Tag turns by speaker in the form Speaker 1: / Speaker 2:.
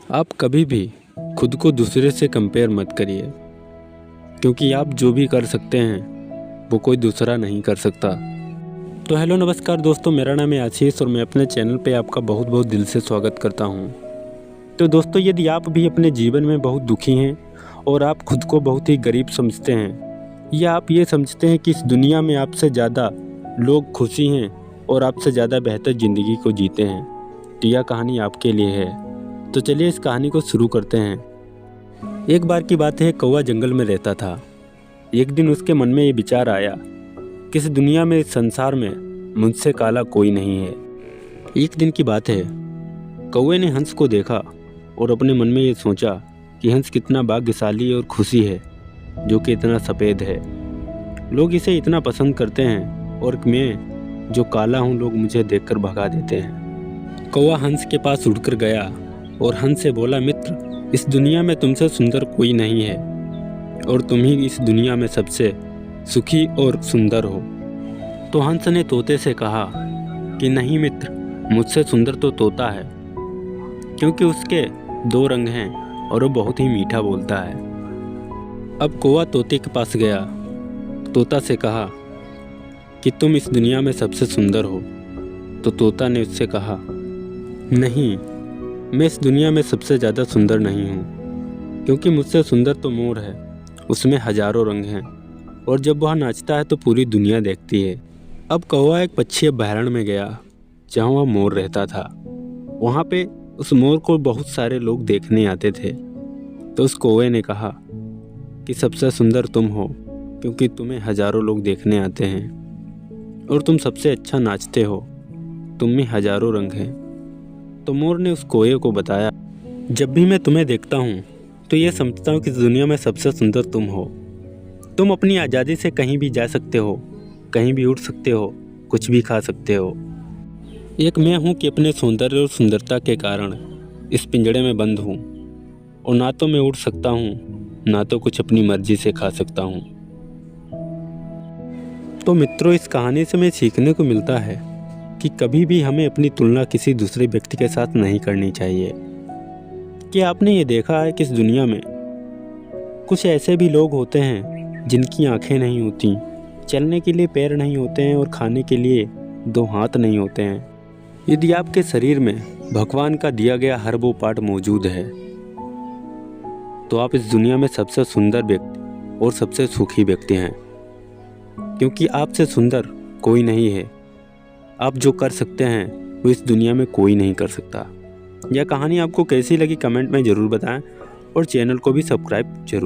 Speaker 1: आप कभी भी खुद को दूसरे से कंपेयर मत करिए, क्योंकि आप जो भी कर सकते हैं वो कोई दूसरा नहीं कर सकता। तो हेलो नमस्कार दोस्तों, मेरा नाम है आशीष और मैं अपने चैनल पे आपका बहुत बहुत दिल से स्वागत करता हूँ। तो दोस्तों, यदि आप भी अपने जीवन में बहुत दुखी हैं और आप खुद को बहुत ही गरीब समझते हैं, या आप ये समझते हैं कि इस दुनिया में आपसे ज़्यादा लोग खुशी हैं और आपसे ज़्यादा बेहतर ज़िंदगी को जीते हैं, तो यह कहानी आपके लिए है। तो चलिए इस कहानी को शुरू करते हैं। एक बार की बात है, कौवा जंगल में रहता था। एक दिन उसके मन में ये विचार आया कि इस दुनिया में, इस संसार में मुझसे काला कोई नहीं है। एक दिन की बात है, कौवे ने हंस को देखा और अपने मन में ये सोचा कि हंस कितना भाग्यशाली और खुशी है जो कि इतना सफ़ेद है। लोग इसे इतना पसंद करते हैं और मैं जो काला हूँ, लोग मुझे देखकर भगा देते हैं। कौवा हंस के पास उड़कर गया और हंस से बोला, मित्र, इस दुनिया में तुमसे सुंदर कोई नहीं है और तुम ही इस दुनिया में सबसे सुखी और सुंदर हो। तो हंस ने तोते से कहा कि नहीं मित्र, मुझसे सुंदर तो तोता है, क्योंकि उसके 2 रंग हैं और वो बहुत ही मीठा बोलता है। अब कौवा तोते के पास गया। तोता से कहा कि तुम इस दुनिया में सबसे सुंदर हो। तो तोता ने उससे कहा, नहीं, मैं इस दुनिया में सबसे ज़्यादा सुंदर नहीं हूँ, क्योंकि मुझसे सुंदर तो मोर है, उसमें हजारों रंग हैं और जब वह नाचता है तो पूरी दुनिया देखती है। अब कौवा एक पक्षी अभयारण्य में गया जहाँ वह मोर रहता था। वहाँ पे उस मोर को बहुत सारे लोग देखने आते थे। तो उस कौवे ने कहा कि सबसे सुंदर तुम हो, क्योंकि तुम्हें हजारों लोग देखने आते हैं और तुम सबसे अच्छा नाचते हो, तुम में हजारों रंग हैं। तो मोर ने उस कौवे को बताया, जब भी मैं तुम्हें देखता हूँ तो ये समझता हूँ कि इस दुनिया में सबसे सुंदर तुम हो। तुम अपनी आज़ादी से कहीं भी जा सकते हो, कहीं भी उड़ सकते हो, कुछ भी खा सकते हो। एक मैं हूँ कि अपने सौंदर्य और सुंदरता के कारण इस पिंजड़े में बंद हूँ और ना तो मैं उड़ सकता हूँ, ना तो कुछ अपनी मर्जी से खा सकता हूँ। तो मित्रों, इस कहानी से हमें सीखने को मिलता है कि कभी भी हमें अपनी तुलना किसी दूसरे व्यक्ति के साथ नहीं करनी चाहिए। कि आपने ये देखा है कि इस दुनिया में कुछ ऐसे भी लोग होते हैं जिनकी आंखें नहीं होती, चलने के लिए पैर नहीं होते हैं और खाने के लिए 2 हाथ नहीं होते हैं। यदि आपके शरीर में भगवान का दिया गया हर वो पार्ट मौजूद है, तो आप इस दुनिया में सबसे सुंदर व्यक्ति और सबसे सुखी व्यक्ति हैं, क्योंकि आपसे सुंदर कोई नहीं है। आप जो कर सकते हैं वो इस दुनिया में कोई नहीं कर सकता। यह कहानी आपको कैसी लगी कमेंट में ज़रूर बताएं और चैनल को भी सब्सक्राइब जरूर